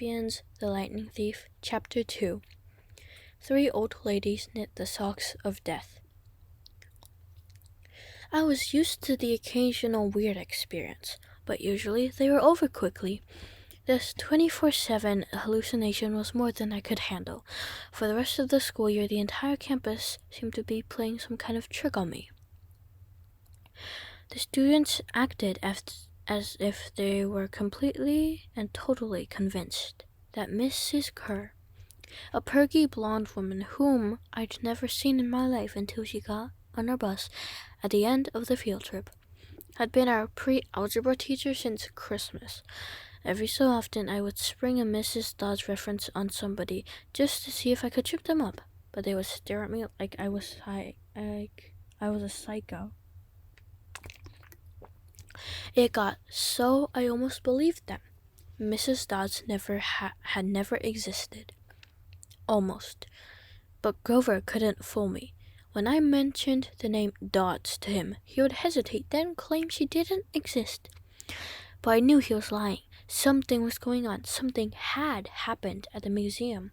Thespians, the Lightning Thief, Chapter 2. 3 old ladies knit the socks of death. I was used to the occasional weird experience, but usually they were over quickly. This 24/7 hallucination was more than I could handle. For the rest of the school year, the entire campus seemed to be playing some kind of trick on me. The students acted as if they were completely and totally convinced that Mrs. Kerr, a perky blonde woman whom I'd never seen in my life until she got on our bus at the end of the field trip, had been our pre-algebra teacher since Christmas. Every so often I would spring a Mrs. Dodds reference on somebody just to see if I could trip them up, but they would stare at me like I was a psycho. It got so I almost believed them. Mrs. Dodds had never existed. Almost. But Grover couldn't fool me. When I mentioned the name Dodds to him, he would hesitate, then claim she didn't exist. But I knew he was lying. Something was going on. Something had happened at the museum.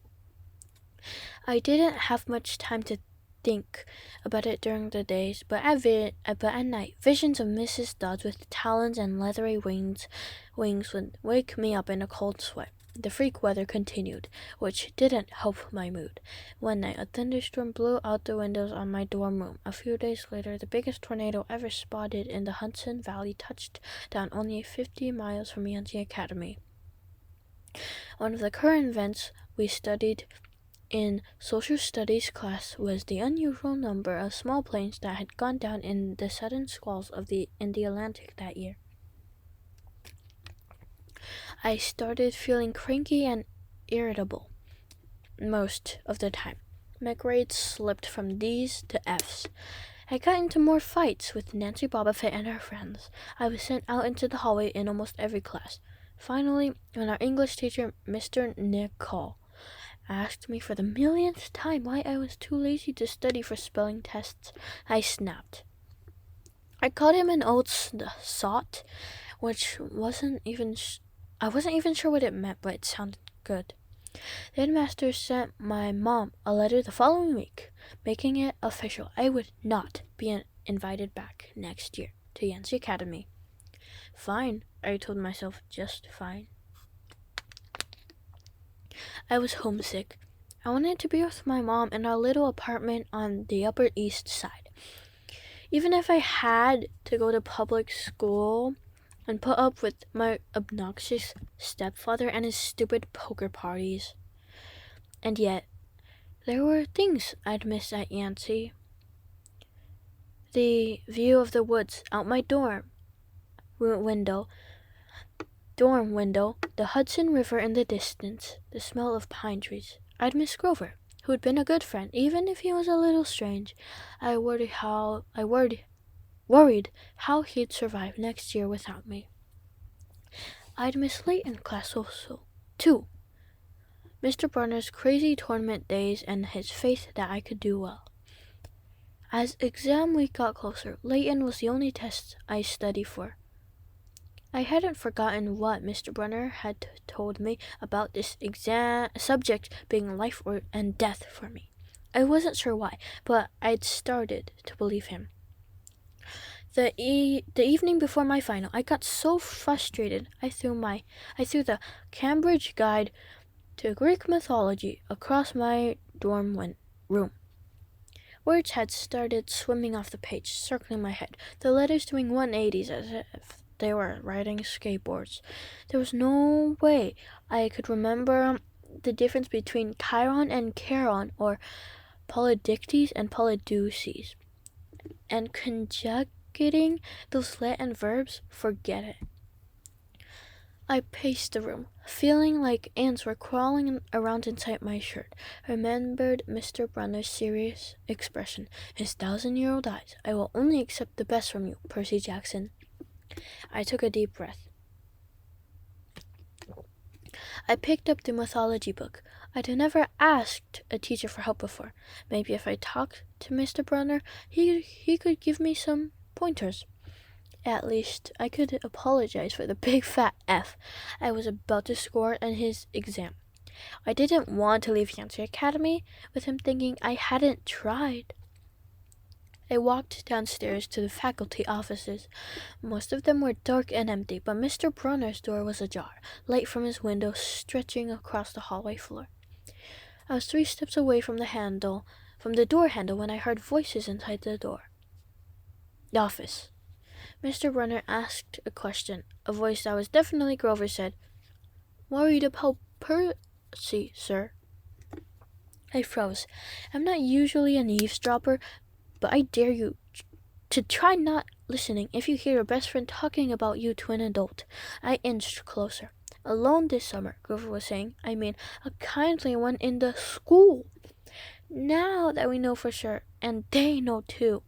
I didn't have much time to think about it during the days, but at night, visions of Mrs. Dodds with talons and leathery wings would wake me up in a cold sweat. The freak weather continued, which didn't help my mood. One night, a thunderstorm blew out the windows on my dorm room. A few days later, the biggest tornado ever spotted in the Hudson Valley touched down only 50 miles from Yancey Academy. One of the current events we studied in social studies class was the unusual number of small planes that had gone down in the sudden squalls in the Atlantic that year. I started feeling cranky and irritable most of the time. My grades slipped from D's to F's. I got into more fights with Nancy Bobbitt and her friends. I was sent out into the hallway in almost every class. Finally, when our English teacher, Mr. Nicol, asked me for the millionth time why I was too lazy to study for spelling tests, I snapped. I called him an old sot, which I wasn't even sure what it meant, but it sounded good. The headmaster sent my mom a letter the following week, making it official. I would not be invited back next year to Yancey Academy. Fine, I told myself, just fine. I was homesick. I wanted to be with my mom in our little apartment on the Upper East Side. Even if I had to go to public school and put up with my obnoxious stepfather and his stupid poker parties. And yet, there were things I'd miss at Yancey. The view of the woods out my dorm window, the Hudson River in the distance, the smell of pine trees. I'd miss Grover, who had been a good friend, even if he was a little strange. I worried how he'd survive next year without me. I'd miss late in class also, too. Mr. Brunner's crazy tournament days and his faith that I could do well. As exam week got closer, Leighton was the only test I studied for. I hadn't forgotten what Mr. Brunner had told me about this subject being life and death for me. I wasn't sure why, but I'd started to believe him. The evening before my final, I got so frustrated I threw the Cambridge Guide to Greek Mythology across my dorm room. Words had started swimming off the page, circling my head, the letters doing 180s as if they were riding skateboards. There was no way I could remember the difference between Chiron and Charon, or Polydictes and Polydeuces. And conjugating those Latin verbs, forget it. I paced the room, feeling like ants were crawling around inside my shirt. I remembered Mr. Brunner's serious expression, his 1,000-year-old eyes. I will only accept the best from you, Percy Jackson. I took a deep breath. I picked up the mythology book. I'd never asked a teacher for help before. Maybe if I talked to Mr. Brunner, he could give me some pointers. At least I could apologize for the big fat F I was about to score in his exam. I didn't want to leave Yancey Academy with him thinking I hadn't tried. I walked downstairs to the faculty offices. Most of them were dark and empty, but Mr. Bronner's door was ajar, light from his window stretching across the hallway floor. I was 3 steps away from the door handle, when I heard voices inside the door. The office. Mr. Bronner asked a question. A voice that was definitely Grover said, "Worried about Percy, sir?" I froze. I'm not usually an eavesdropper, but I dare you to try not listening if you hear your best friend talking about you to an adult. I inched closer. "Alone this summer," Grover was saying. "I mean, a kindly one in the school. Now that we know for sure, and they know too."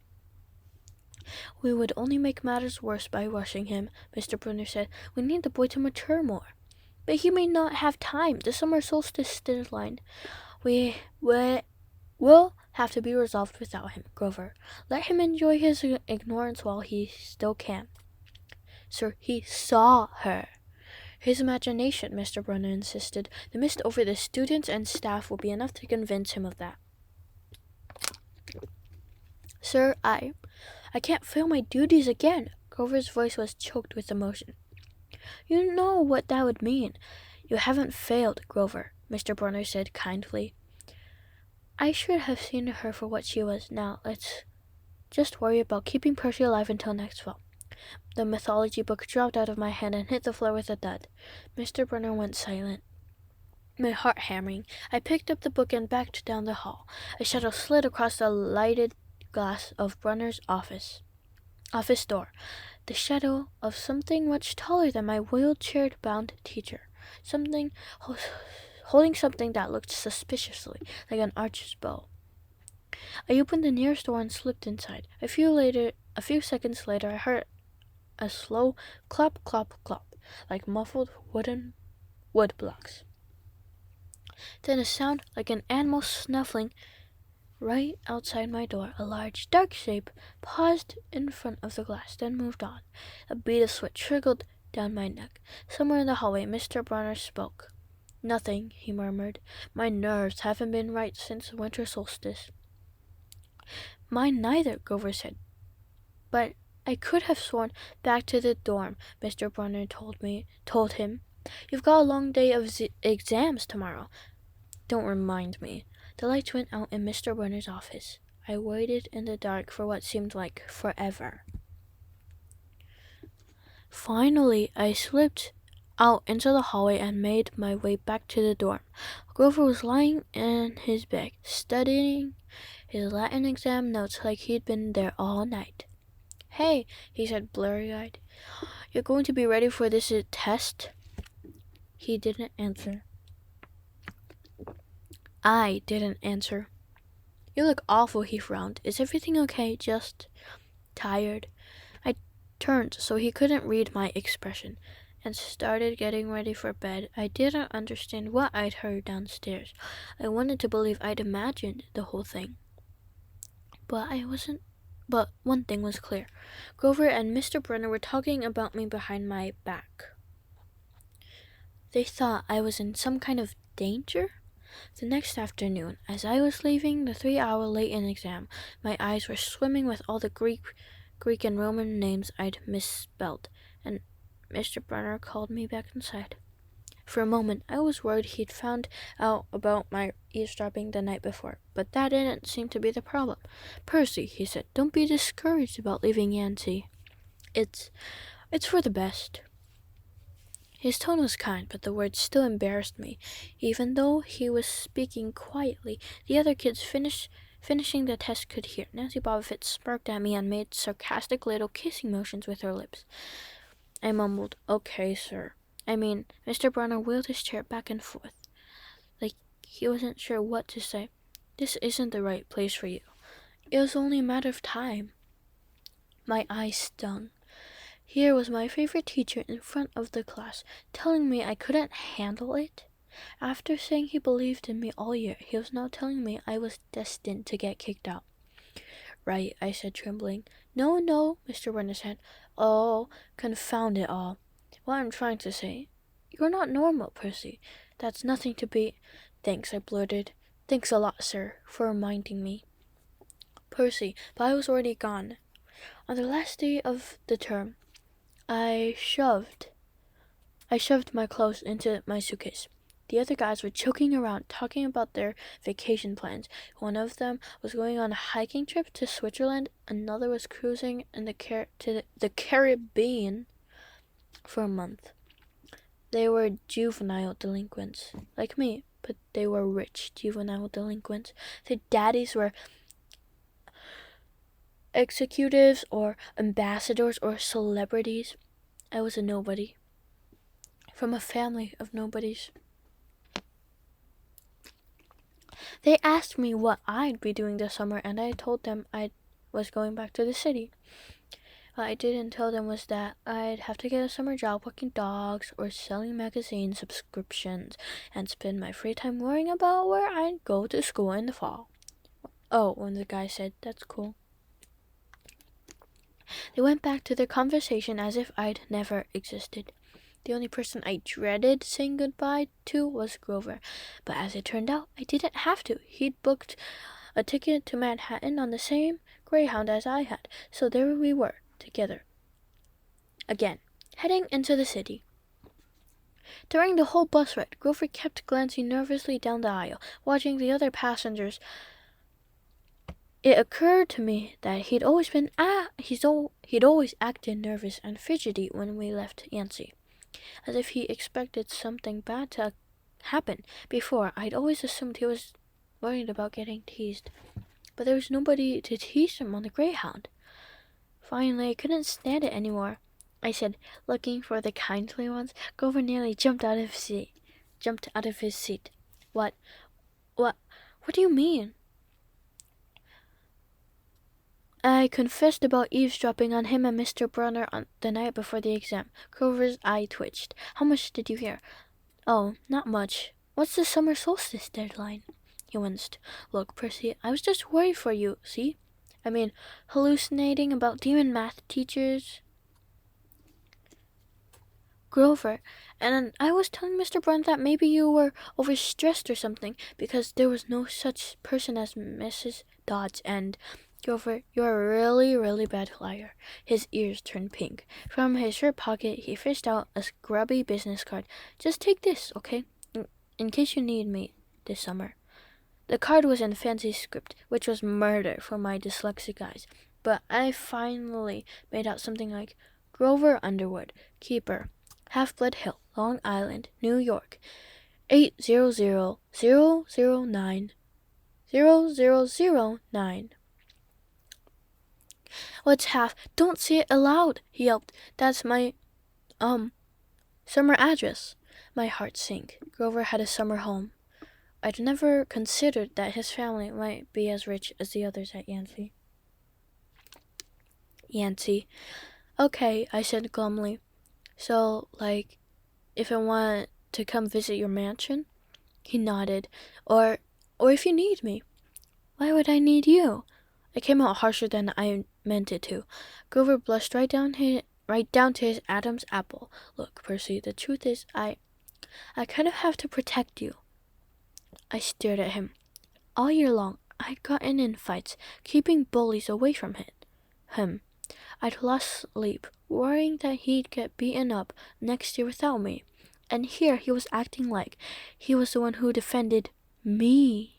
"We would only make matters worse by rushing him," Mr. Brunner said. "We need the boy to mature more." "But he may not have time. The summer solstice deadline. We will have to be resolved without him, Grover. Let him enjoy his ignorance while he still can." "Sir, he saw her." "His imagination," Mr. Brunner insisted. "The mist over the students and staff will be enough to convince him of that." "Sir, I can't fail my duties again." Grover's voice was choked with emotion. "You know what that would mean." "You haven't failed, Grover," Mr. Brunner said kindly. "I should have seen her for what she was. Now, let's just worry about keeping Percy alive until next fall." The mythology book dropped out of my hand and hit the floor with a thud. Mr. Brunner went silent. My heart hammering, I picked up the book and backed down the hall. A shadow slid across the lighted glass of Brunner's office door. The shadow of something much taller than my wheelchair-bound teacher. Something holding something that looked suspiciously like an archer's bow. I opened the nearest door and slipped inside. A few seconds later, I heard a slow clop, clop, clop, like muffled wood blocks. Then a sound like an animal snuffling right outside my door. A large, dark shape paused in front of the glass, then moved on. A bead of sweat trickled down my neck. Somewhere in the hallway, Mr. Bronner spoke. "Nothing," he murmured. "My nerves haven't been right since the winter solstice." "Mine neither," Grover said. "But I could have sworn—" "Back to the dorm," Mr. Bronner told him. "You've got a long day of exams tomorrow." "Don't remind me." The lights went out in Mr. Bronner's office. I waited in the dark for what seemed like forever. Finally, I slipped out into the hallway and made my way back to the dorm. Grover was lying in his bed, studying his Latin exam notes like he'd been there all night. "Hey," he said, blurry-eyed. "You're going to be ready for this test?" He didn't answer. I didn't answer. "You look awful," he frowned. "Is everything okay? Just tired?" I turned so he couldn't read my expression and started getting ready for bed. I didn't understand what I'd heard downstairs. I wanted to believe I'd imagined the whole thing. But I wasn't. But one thing was clear. Grover and Mr. Bronner were talking about me behind my back. They thought I was in some kind of danger? The next afternoon, as I was leaving the 3-hour late-in exam, my eyes were swimming with all the Greek and Roman names I'd misspelled, and Mr. Bronner called me back inside. For a moment, I was worried he'd found out about my eavesdropping the night before, but that didn't seem to be the problem. "Percy," he said, "don't be discouraged about leaving Yancey. It's for the best." His tone was kind, but the words still embarrassed me. Even though he was speaking quietly, the other kids finishing the test could hear. Nancy Bobbitt smirked at me and made sarcastic little kissing motions with her lips. I mumbled, "Okay, sir." Mr. Bronner wheeled his chair back and forth, like he wasn't sure what to say. "This isn't the right place for you. It was only a matter of time." My eyes stung. Here was my favorite teacher in front of the class, telling me I couldn't handle it. After saying he believed in me all year, he was now telling me I was destined to get kicked out. "Right," I said, trembling. No, Mr. Bronner said. Oh, confound it all. What I'm trying to say. You're not normal, Percy. That's nothing to be. Thanks, I blurted. Thanks a lot, sir, for reminding me. Percy, but I was already gone. On the last day of the term, I shoved my clothes into my suitcase. The other guys were joking around, talking about their vacation plans. One of them was going on a hiking trip to Switzerland. Another was cruising in to the Caribbean for a month. They were juvenile delinquents, like me, but they were rich juvenile delinquents. Their daddies were executives or ambassadors or celebrities. I was a nobody, from a family of nobodies. They asked me what I'd be doing this summer, and I told them I was going back to the city. What I didn't tell them was that I'd have to get a summer job walking dogs or selling magazine subscriptions and spend my free time worrying about where I'd go to school in the fall. Oh, when the guy said, "That's cool." They went back to their conversation as if I'd never existed. The only person I dreaded saying goodbye to was Grover, but as it turned out, I didn't have to. He'd booked a ticket to Manhattan on the same Greyhound as I had, so there we were, together. Again, heading into the city. During the whole bus ride, Grover kept glancing nervously down the aisle, watching the other passengers. It occurred to me that he'd always acted nervous and fidgety when we left Yancey, as if he expected something bad to happen. Before, I'd always assumed he was worried about getting teased, but there was nobody to tease him on the Greyhound. Finally, I couldn't stand it anymore. I said, looking for the kindly ones. Grover nearly jumped out of his seat. What do you mean? I confessed about eavesdropping on him and Mr. Brunner on the night before the exam. Grover's eye twitched. How much did you hear? Oh, not much. What's the summer solstice deadline? He winced. Look, Percy, I was just worried for you, see? I mean, hallucinating about demon math teachers. Grover, and I was telling Mr. Brunner that maybe you were overstressed or something, because there was no such person as Mrs. Dodds, and Grover, you're a really, really bad liar. His ears turned pink. From his shirt pocket, he fished out a scrubby business card. Just take this, okay? In case you need me this summer. The card was in fancy script, which was murder for my dyslexic eyes. But I finally made out something like Grover Underwood, keeper, Half-Blood Hill, Long Island, New York, 800-009-0009. What's half? Don't say it aloud, he yelped. That's my, summer address. My heart sank. Grover had a summer home. I'd never considered that his family might be as rich as the others at Yancey. Yancey. Okay, I said glumly. So, like, if I want to come visit your mansion? He nodded. Or if you need me. Why would I need you? It came out harsher than I meant it to. Grover blushed right down to his Adam's apple. Look, Percy, the truth is I kind of have to protect you. I stared at him. All year long, I'd gotten in fights, keeping bullies away from him. I'd lost sleep, worrying that he'd get beaten up next year without me. And here he was acting like he was the one who defended me.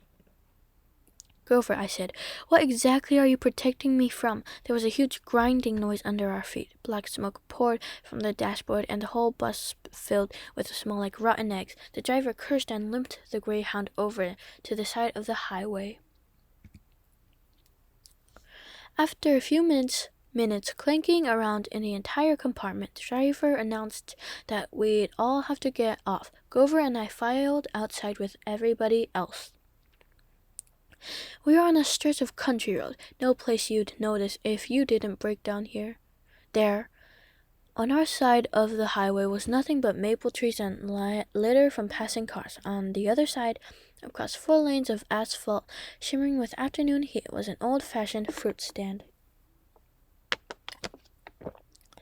Grover, I said, what exactly are you protecting me from? There was a huge grinding noise under our feet. Black smoke poured from the dashboard, and the whole bus filled with a smell like rotten eggs. The driver cursed and limped the Greyhound over to the side of the highway. After a few minutes clanking around in the entire compartment, the driver announced that we'd all have to get off. Grover and I filed outside with everybody else. We were on a stretch of country road, no place you'd notice if you didn't break down here. There, on our side of the highway, was nothing but maple trees and litter from passing cars. On the other side, across 4 lanes of asphalt, shimmering with afternoon heat, was an old-fashioned fruit stand.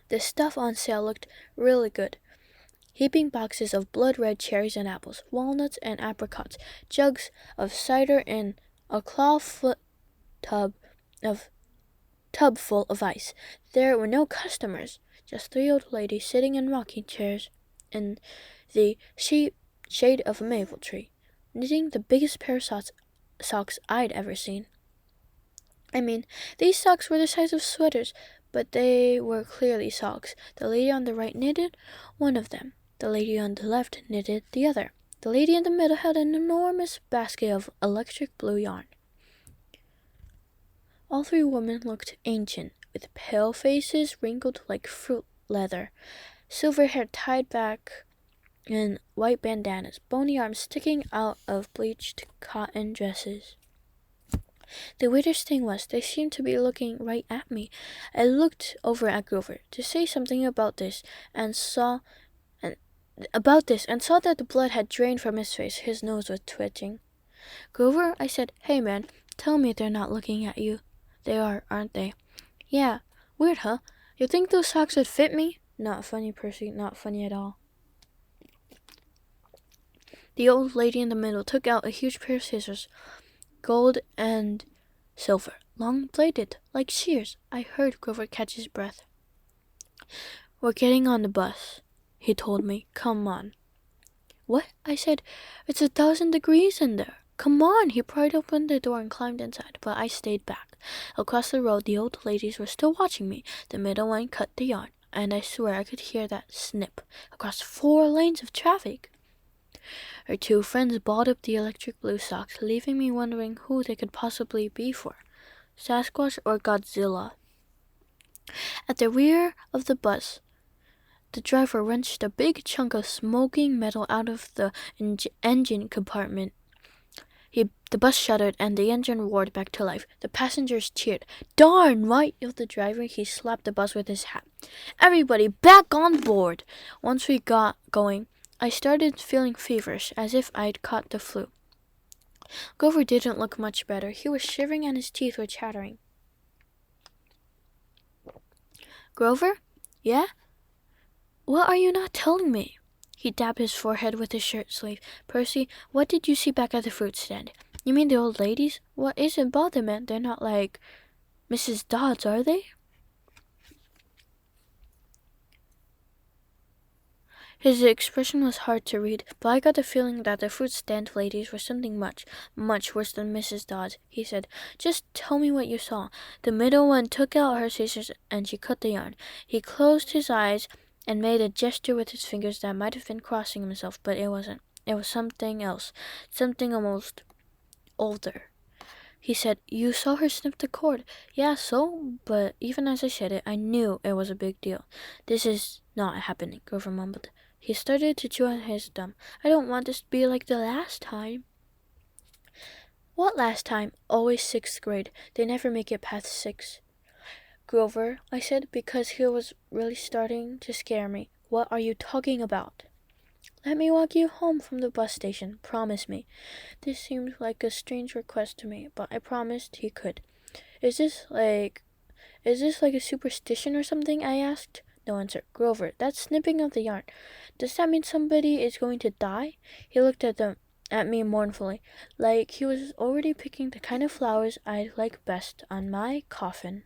The stuff on sale looked really good. Heaping boxes of blood-red cherries and apples, walnuts and apricots, jugs of cider in a clawfoot tub full of ice. There were no customers, just 3 old ladies sitting in rocking chairs in the shade of a maple tree, knitting the biggest pair of socks I'd ever seen. I mean, these socks were the size of sweaters, but they were clearly socks. The lady on the right knitted one of them. The lady on the left knitted the other. The lady in the middle had an enormous basket of electric blue yarn. All 3 women looked ancient, with pale faces wrinkled like fruit leather, silver hair tied back in white bandanas, bony arms sticking out of bleached cotton dresses. The weirdest thing was, they seemed to be looking right at me. I looked over at Grover to say something about this and saw that the blood had drained from his face. His nose was twitching. Grover, I said, "Hey man, tell me they're not looking at you." "They are, aren't they?" "Yeah. Weird, huh? You think those socks would fit me?" "Not funny, Percy. Not funny at all." The old lady in the middle took out a huge pair of scissors, gold and silver, long-bladed, like shears. I heard Grover catch his breath. "We're getting on the bus," he told me. "Come on." "What?" I said. "It's 1,000 degrees in there." "Come on!" He pried open the door and climbed inside, but I stayed back. Across the road, the old ladies were still watching me. The middle one cut the yarn, and I swear I could hear that snip across 4 lanes of traffic. Her 2 friends balled up the electric blue socks, leaving me wondering who they could possibly be for, Sasquatch or Godzilla. At the rear of the bus, the driver wrenched a big chunk of smoking metal out of the engine compartment. The bus shuddered and the engine roared back to life. The passengers cheered. "Darn right!" yelled the driver. He slapped the bus with his hat. "Everybody back on board!" Once we got going, I started feeling feverish, as if I'd caught the flu. Grover didn't look much better. He was shivering and his teeth were chattering. "Grover?" "Yeah?" "What are you not telling me?" He dabbed his forehead with his shirt sleeve. "Percy, what did you see back at the fruit stand?" "You mean the old ladies? What is it about them, man? They're not like Mrs. Dodds, are they?" His expression was hard to read, but I got the feeling that the fruit stand ladies were something much, much worse than Mrs. Dodds. He said, "Just tell me what you saw." The middle one took out her scissors and she cut the yarn. He closed his eyes and made a gesture with his fingers that might have been crossing himself, but it wasn't. It was something else, something almost older. He said, "You saw her snip the cord." "Yeah, so?" But even as I said it, I knew it was a big deal. "This is not happening," Grover mumbled. He started to chew on his gum. "I don't want this to be like the last time." "What last time?" "Always 6th grade. They never make it past 6. "Grover," I said, because he was really starting to scare me. "What are you talking about?" "Let me walk you home from the bus station. Promise me." This seemed like a strange request to me, but I promised he could. Is this like a superstition or something?" I asked. No answer. "Grover, that's snipping of the yarn. Does that mean somebody is going to die?" He looked at me mournfully, like he was already picking the kind of flowers I'd like best on my coffin.